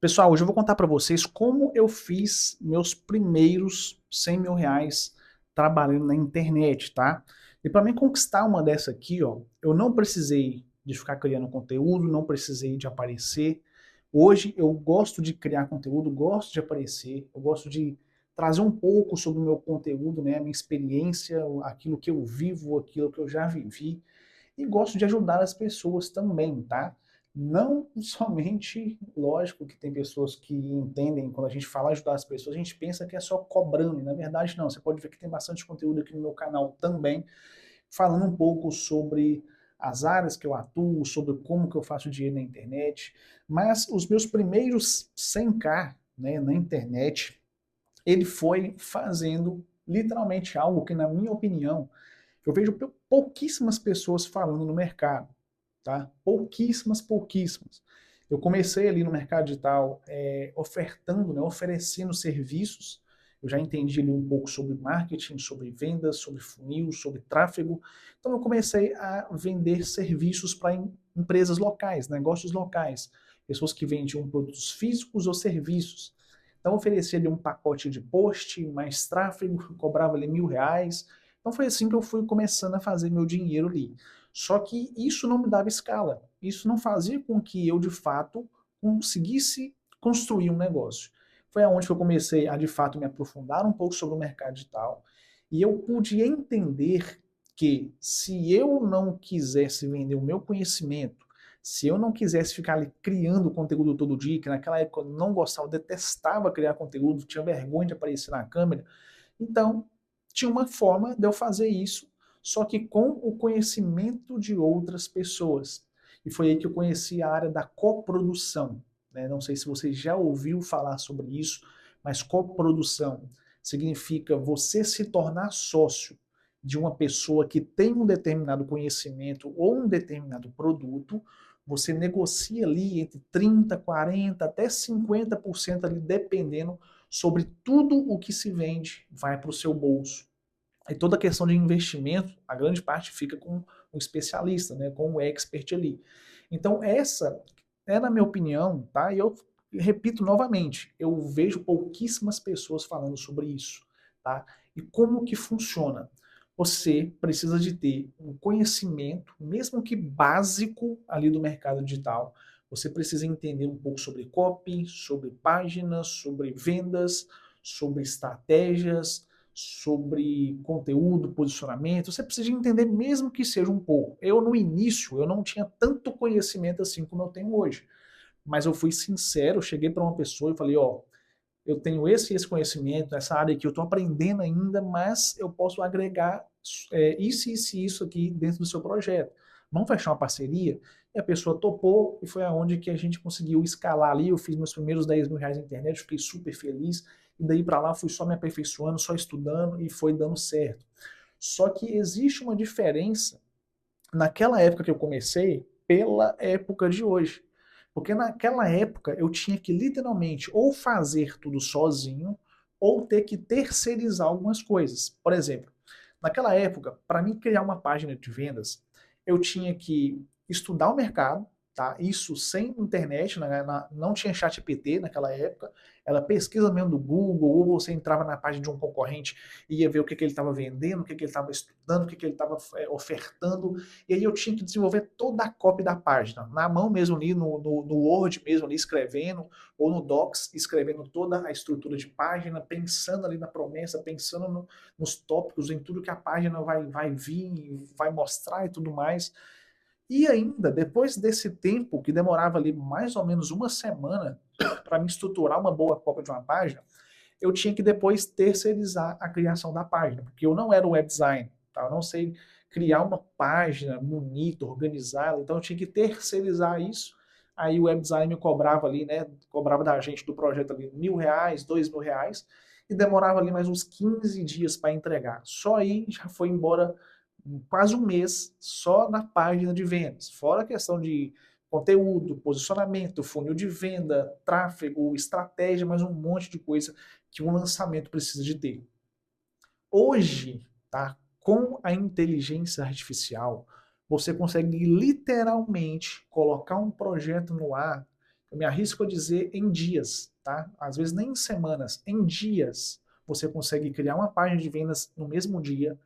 Pessoal, hoje eu vou contar para vocês como eu fiz meus primeiros 100 mil reais trabalhando na internet, tá? E para mim conquistar uma dessa aqui, ó, eu não precisei de ficar criando conteúdo, não precisei de aparecer. Hoje eu gosto de criar conteúdo, gosto de aparecer, eu gosto de trazer um pouco sobre o meu conteúdo, né, a minha experiência, aquilo que eu vivo, aquilo que eu já vivi, e gosto de ajudar as pessoas também, tá? Não somente, lógico que tem pessoas que entendem, quando a gente fala ajudar as pessoas, a gente pensa que é só cobrando, e na verdade não, você pode ver que tem bastante conteúdo aqui no meu canal também, falando um pouco sobre as áreas que eu atuo, sobre como que eu faço dinheiro na internet, mas os meus primeiros 100k, né, na internet, ele foi fazendo literalmente algo que, na minha opinião, eu vejo pouquíssimas pessoas falando no mercado, tá? Pouquíssimas. Eu comecei ali no mercado digital ofertando, né, oferecendo serviços. Eu já entendi ali um pouco sobre marketing, sobre vendas, sobre funil, sobre tráfego. Então eu comecei a vender serviços para empresas locais, negócios locais, pessoas que vendiam produtos físicos ou serviços. Então eu oferecia ali um pacote de post, mais tráfego, cobrava ali R$ 1.000. Então foi assim que eu fui começando a fazer meu dinheiro ali. Só que isso não me dava escala. Isso não fazia com que eu, de fato, conseguisse construir um negócio. Foi aonde que eu comecei a, de fato, me aprofundar um pouco sobre o mercado digital. E eu pude entender que se eu não quisesse vender o meu conhecimento, se eu não quisesse ficar ali criando conteúdo todo dia, que naquela época eu não gostava, eu detestava criar conteúdo, tinha vergonha de aparecer na câmera, então tinha uma forma de eu fazer isso, só que com o conhecimento de outras pessoas. E foi aí que eu conheci a área da coprodução, né? Não sei se você já ouviu falar sobre isso, mas coprodução significa você se tornar sócio de uma pessoa que tem um determinado conhecimento ou um determinado produto, você negocia ali entre 30, 40, até 50% ali, dependendo, sobre tudo o que se vende, vai para o seu bolso. E toda a questão de investimento, a grande parte fica com o especialista, né, com o expert ali. Então, essa é, na minha opinião, tá? E eu repito novamente, eu vejo pouquíssimas pessoas falando sobre isso, tá? E como que funciona? Você precisa de ter um conhecimento, mesmo que básico, ali do mercado digital. Você precisa entender um pouco sobre copy, sobre páginas, sobre vendas, sobre estratégias, sobre conteúdo, posicionamento. Você precisa entender, mesmo que seja um pouco. Eu, no início, eu não tinha tanto conhecimento assim como eu tenho hoje. Mas eu fui sincero, eu cheguei para uma pessoa e falei, ó, eu tenho esse e esse conhecimento, nessa área aqui eu estou aprendendo ainda, mas eu posso agregar isso e isso aqui dentro do seu projeto. Vamos fechar uma parceria? E a pessoa topou e foi aonde que a gente conseguiu escalar ali. Eu fiz meus primeiros 10 mil reais na internet, fiquei super feliz. E daí para lá fui só me aperfeiçoando, só estudando e foi dando certo. Só que existe uma diferença naquela época que eu comecei pela época de hoje. Porque naquela época eu tinha que literalmente ou fazer tudo sozinho ou ter que terceirizar algumas coisas. Por exemplo, naquela época, para mim criar uma página de vendas, eu tinha que estudar o mercado, tá? Isso sem internet, né? Não tinha chat GPT naquela época, era pesquisa mesmo do Google, ou você entrava na página de um concorrente e ia ver o que, que ele estava vendendo, o que, que ele estava estudando, o que, que ele estava ofertando, e aí eu tinha que desenvolver toda a copy da página, na mão mesmo ali, no Word mesmo ali, escrevendo, ou no Docs, escrevendo toda a estrutura de página, pensando ali na promessa, pensando nos tópicos, em tudo que a página vai vir, vai mostrar e tudo mais. E ainda, depois desse tempo, que demorava ali mais ou menos uma semana para me estruturar uma boa cópia de uma página, eu tinha que depois terceirizar a criação da página, porque eu não era o web design, tá? Eu não sei criar uma página bonita, organizada, então eu tinha que terceirizar isso. Aí o web design me cobrava ali, né? Cobrava da gente do projeto ali R$ 1.000, R$ 2.000, e demorava ali mais uns 15 dias para entregar. Só aí já foi embora quase um mês só na página de vendas, fora a questão de conteúdo, posicionamento, funil de venda, tráfego, estratégia, mais um monte de coisa que um lançamento precisa de ter. Hoje, tá, com a inteligência artificial, você consegue literalmente colocar um projeto no ar Eu me arrisco a dizer em dias, tá? Às vezes nem em semanas, em dias você consegue criar uma página de vendas no mesmo dia,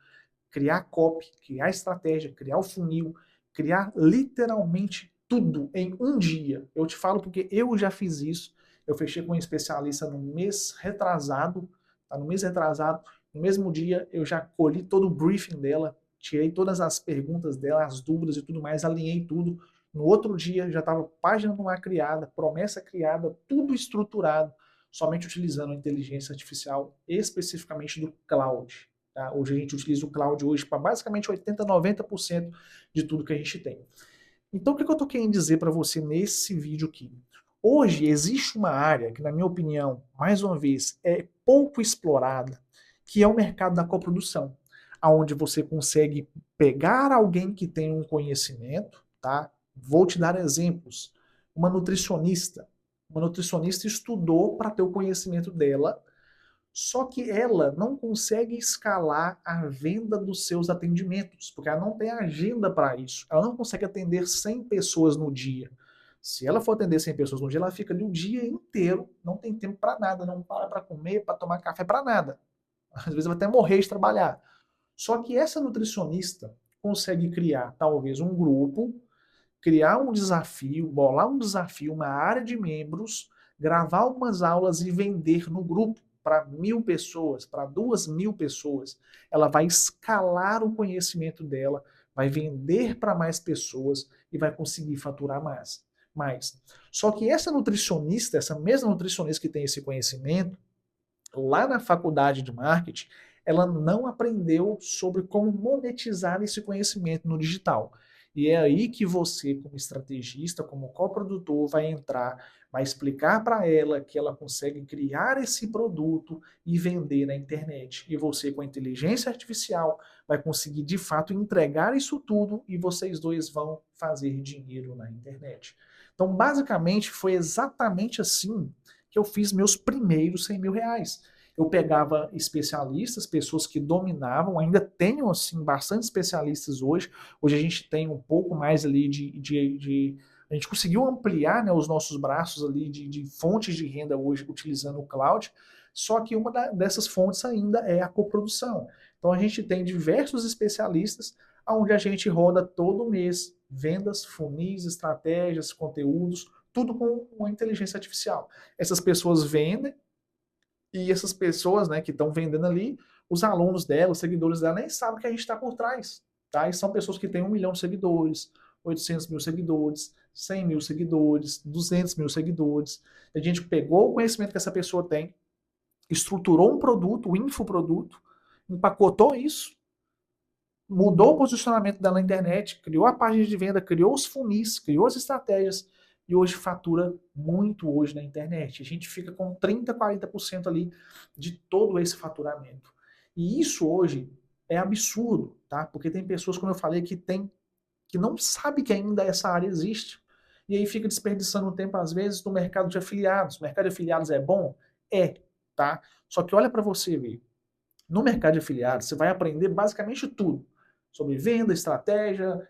criar copy, criar estratégia, criar o funil, criar literalmente tudo em um dia. Eu te falo porque eu já fiz isso. Eu fechei com um especialista no mês retrasado, tá? No mês retrasado, no mesmo dia eu já colhi todo o briefing dela, tirei todas as perguntas dela, as dúvidas e tudo mais, alinhei tudo. No outro dia já estava página no ar criada, promessa criada, tudo estruturado, somente utilizando a inteligência artificial, especificamente do cloud. Tá? Hoje a gente utiliza o cloud hoje para basicamente 80, 90% de tudo que a gente tem. Então o que eu estou querendo dizer para você nesse vídeo aqui? Hoje existe uma área que, na minha opinião, mais uma vez, é pouco explorada, que é o mercado da coprodução, onde você consegue pegar alguém que tem um conhecimento, tá? Vou te dar exemplos. Uma nutricionista. Uma nutricionista estudou para ter o conhecimento dela, só que ela não consegue escalar a venda dos seus atendimentos, porque ela não tem agenda para isso. Ela não consegue atender 100 pessoas no dia. Se ela for atender 100 pessoas no dia, ela fica ali o dia inteiro, não tem tempo para nada, não para para comer, para tomar café, para nada. Às vezes vai até morrer de trabalhar. Só que essa nutricionista consegue criar talvez um grupo, criar um desafio, bolar um desafio, uma área de membros, gravar umas aulas e vender no grupo para 1.000 pessoas, para 2.000 pessoas. Ela vai escalar o conhecimento dela, vai vender para mais pessoas e vai conseguir faturar mais. Só que essa nutricionista, essa mesma nutricionista que tem esse conhecimento, lá na faculdade de marketing, ela não aprendeu sobre como monetizar esse conhecimento no digital. E é aí que você, como estrategista, como coprodutor, vai entrar, vai explicar para ela que ela consegue criar esse produto e vender na internet. E você, com a inteligência artificial, vai conseguir de fato entregar isso tudo e vocês dois vão fazer dinheiro na internet. Então, basicamente, foi exatamente assim que eu fiz meus primeiros 100 mil reais. Eu pegava especialistas, pessoas que dominavam, ainda tenho assim bastante especialistas hoje. Hoje a gente tem um pouco mais ali a gente conseguiu ampliar, né, os nossos braços ali de fontes de renda hoje utilizando o cloud. Só que uma dessas fontes ainda é a coprodução. Então a gente tem diversos especialistas onde a gente roda todo mês vendas, funis, estratégias, conteúdos, tudo com a inteligência artificial. Essas pessoas vendem e essas pessoas, né, que estão vendendo ali, os alunos dela, os seguidores dela, nem sabem que a gente está por trás. Tá? E são pessoas que têm 1 milhão de seguidores, 800 mil seguidores, 100 mil seguidores, 200 mil seguidores. A gente pegou o conhecimento que essa pessoa tem, estruturou um produto, um infoproduto, empacotou isso, mudou o posicionamento dela na internet, criou a página de venda, criou os funis, criou as estratégias e hoje fatura muito hoje na internet. A gente fica com 30, 40% ali de todo esse faturamento. E isso hoje é absurdo, tá? Porque tem pessoas, como eu falei, que não sabe que ainda essa área existe. E aí fica desperdiçando tempo, às vezes, no mercado de afiliados. O mercado de afiliados é bom? É, tá? Só que olha para você ver. No mercado de afiliados, você vai aprender basicamente tudo sobre venda, estratégia,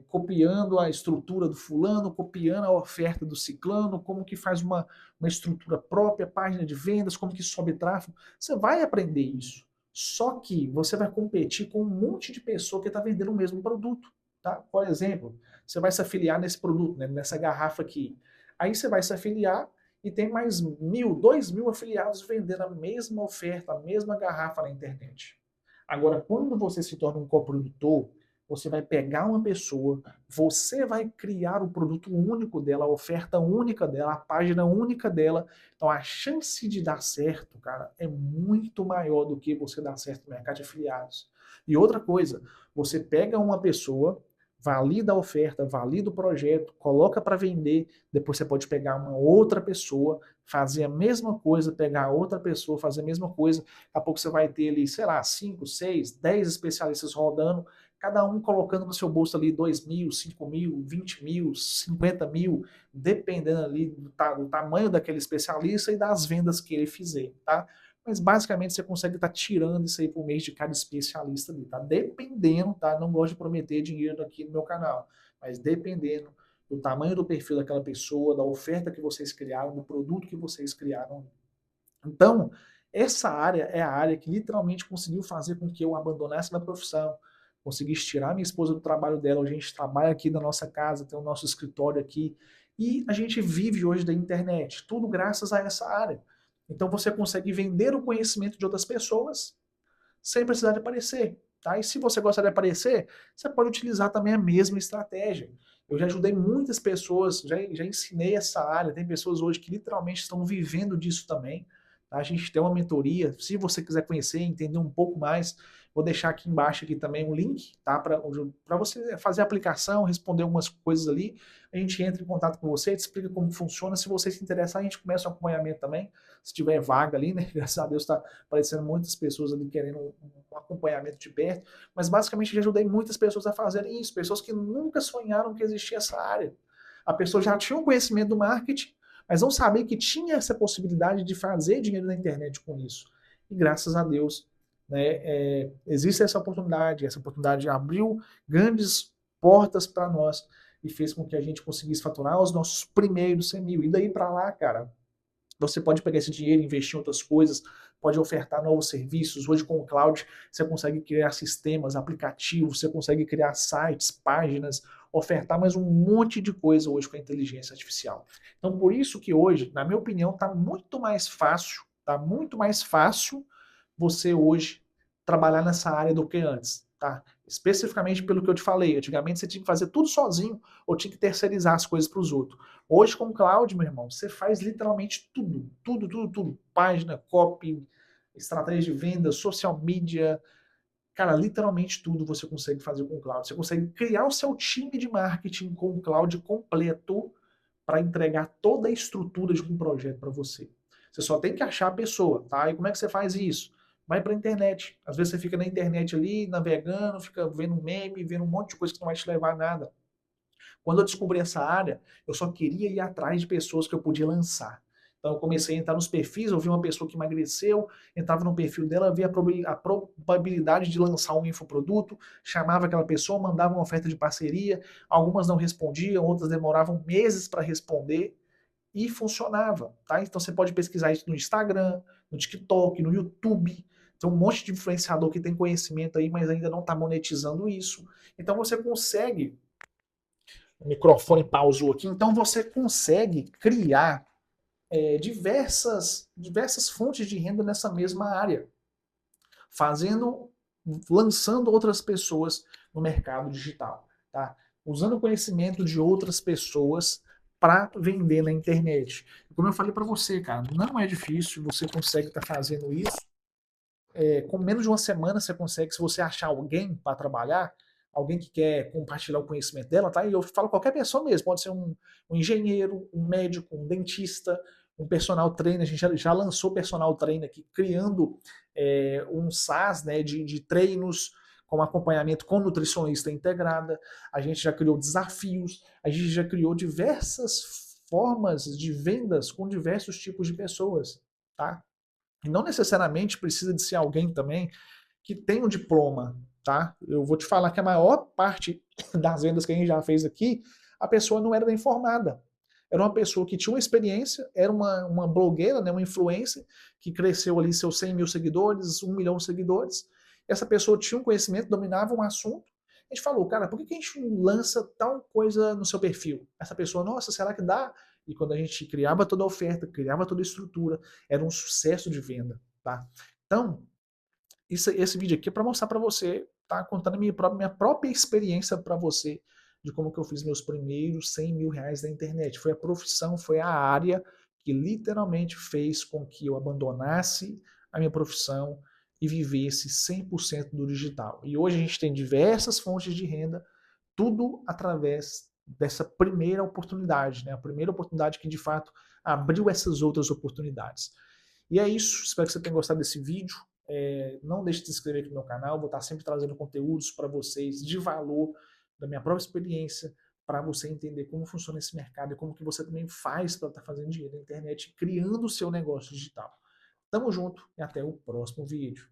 copiando a estrutura do fulano, copiando a oferta do ciclano, como que faz uma estrutura própria, página de vendas, como que sobe tráfego. Você vai aprender isso. Só que você vai competir com um monte de pessoa que está vendendo o mesmo produto. Tá? Por exemplo, você vai se afiliar nesse produto, né, nessa garrafa aqui. Aí você vai se afiliar e tem mais 1.000, 2.000 afiliados vendendo a mesma oferta, a mesma garrafa na internet. Agora, quando você se torna um coprodutor, você vai pegar uma pessoa, você vai criar o produto único dela, a oferta única dela, a página única dela. Então, a chance de dar certo, cara, é muito maior do que você dar certo no mercado de afiliados. E outra coisa, você pega uma pessoa, valida a oferta, valida o projeto, coloca para vender, depois você pode pegar uma outra pessoa, fazer a mesma coisa, pegar outra pessoa, fazer a mesma coisa, daqui a pouco você vai ter ali, sei lá, 5, 6, 10 especialistas rodando, cada um colocando no seu bolso ali 2.000, 5.000, 20.000, 50.000, dependendo ali do tamanho daquele especialista e das vendas que ele fizer, tá? Mas basicamente você consegue estar tirando isso aí por mês de cada especialista ali, tá? Dependendo, tá? Não gosto de prometer dinheiro aqui no meu canal, mas dependendo, do tamanho do perfil daquela pessoa, da oferta que vocês criaram, do produto que vocês criaram. Então, essa área é a área que literalmente conseguiu fazer com que eu abandonasse minha profissão, conseguisse tirar minha esposa do trabalho dela. Hoje a gente trabalha aqui na nossa casa, tem o nosso escritório aqui, e a gente vive hoje da internet, tudo graças a essa área. Então você consegue vender o conhecimento de outras pessoas sem precisar de aparecer. Tá? E se você gosta de aparecer, você pode utilizar também a mesma estratégia. Eu já ajudei muitas pessoas, já ensinei essa área, tem pessoas hoje que literalmente estão vivendo disso também. Tá? A gente tem uma mentoria, se você quiser conhecer, entender um pouco mais, vou deixar aqui embaixo aqui também um link, tá? Para você fazer a aplicação, responder algumas coisas ali, a gente entra em contato com você, te explica como funciona, se você se interessar, a gente começa o acompanhamento também, se tiver vaga ali, né? Graças a Deus está aparecendo muitas pessoas ali querendo um acompanhamento de perto, mas basicamente já ajudei muitas pessoas a fazerem isso, pessoas que nunca sonharam que existia essa área. A pessoa já tinha um conhecimento do marketing, mas não sabia que tinha essa possibilidade de fazer dinheiro na internet com isso. E graças a Deus, né, existe essa oportunidade abriu grandes portas para nós e fez com que a gente conseguisse faturar os nossos primeiros 100 mil. E daí para lá, cara, você pode pegar esse dinheiro e investir em outras coisas, pode ofertar novos serviços. Hoje com o cloud você consegue criar sistemas, aplicativos, você consegue criar sites, páginas, ofertar mais um monte de coisa hoje com a inteligência artificial. Então por isso que hoje, na minha opinião, está muito mais fácil você hoje trabalhar nessa área do que antes, tá? Especificamente pelo que eu te falei, antigamente você tinha que fazer tudo sozinho ou tinha que terceirizar as coisas para os outros. Hoje com o cloud, meu irmão, você faz literalmente tudo, tudo, tudo, tudo. Página, copy, estratégia de venda, social media, cara, literalmente tudo você consegue fazer com o cloud. Você consegue criar o seu time de marketing com o cloud completo para entregar toda a estrutura de um projeto para você. Você só tem que achar a pessoa, tá? E como é que você faz isso? Vai para a internet. Às vezes você fica na internet ali, navegando, fica vendo um meme, vendo um monte de coisa que não vai te levar a nada. Quando eu descobri essa área, eu só queria ir atrás de pessoas que eu podia lançar. Então eu comecei a entrar nos perfis, eu vi uma pessoa que emagreceu, entrava no perfil dela, via a probabilidade de lançar um infoproduto, chamava aquela pessoa, mandava uma oferta de parceria, algumas não respondiam, outras demoravam meses para responder, e funcionava, tá? Então você pode pesquisar isso no Instagram, no TikTok, no YouTube. Tem um monte de influenciador que tem conhecimento aí, mas ainda não está monetizando isso. Então você consegue, o microfone pausou aqui, então você consegue criar diversas fontes de renda nessa mesma área, fazendo, lançando outras pessoas no mercado digital, tá? Usando o conhecimento de outras pessoas para vender na internet. Como eu falei para você, cara, não é difícil, você consegue estar fazendo isso. Com menos de uma semana você consegue, se você achar alguém para trabalhar, alguém que quer compartilhar o conhecimento dela, tá? E eu falo qualquer pessoa mesmo, pode ser um engenheiro, um médico, um dentista, um personal trainer. A gente já lançou personal trainer aqui, criando um SaaS, né, de treinos com acompanhamento com nutricionista integrada. A gente já criou desafios, a gente já criou diversas formas de vendas com diversos tipos de pessoas, tá? E não necessariamente precisa de ser alguém também que tem um diploma, tá? Eu vou te falar que a maior parte das vendas que a gente já fez aqui, a pessoa não era nem formada. Era uma pessoa que tinha uma experiência, era uma blogueira, né, uma influencer, que cresceu ali seus 100 mil seguidores, 1 milhão de seguidores. Essa pessoa tinha um conhecimento, dominava um assunto. A gente falou, cara, por que a gente não lança tal coisa no seu perfil? Essa pessoa, nossa, será que dá? E quando a gente criava toda a oferta, criava toda a estrutura, era um sucesso de venda, tá? Então, esse vídeo aqui é para mostrar para você, tá? Contando a minha própria experiência para você de como que eu fiz meus primeiros 100 mil reais na internet. Foi a profissão, foi a área que literalmente fez com que eu abandonasse a minha profissão e vivesse 100% do digital. E hoje a gente tem diversas fontes de renda, tudo através dessa primeira oportunidade, né? A primeira oportunidade que de fato abriu essas outras oportunidades. E é isso, espero que você tenha gostado desse vídeo. Não deixe de se inscrever aqui no meu canal, vou estar sempre trazendo conteúdos para vocês de valor, da minha própria experiência, para você entender como funciona esse mercado e como que você também faz para estar fazendo dinheiro na internet, criando o seu negócio digital. Tamo junto e até o próximo vídeo.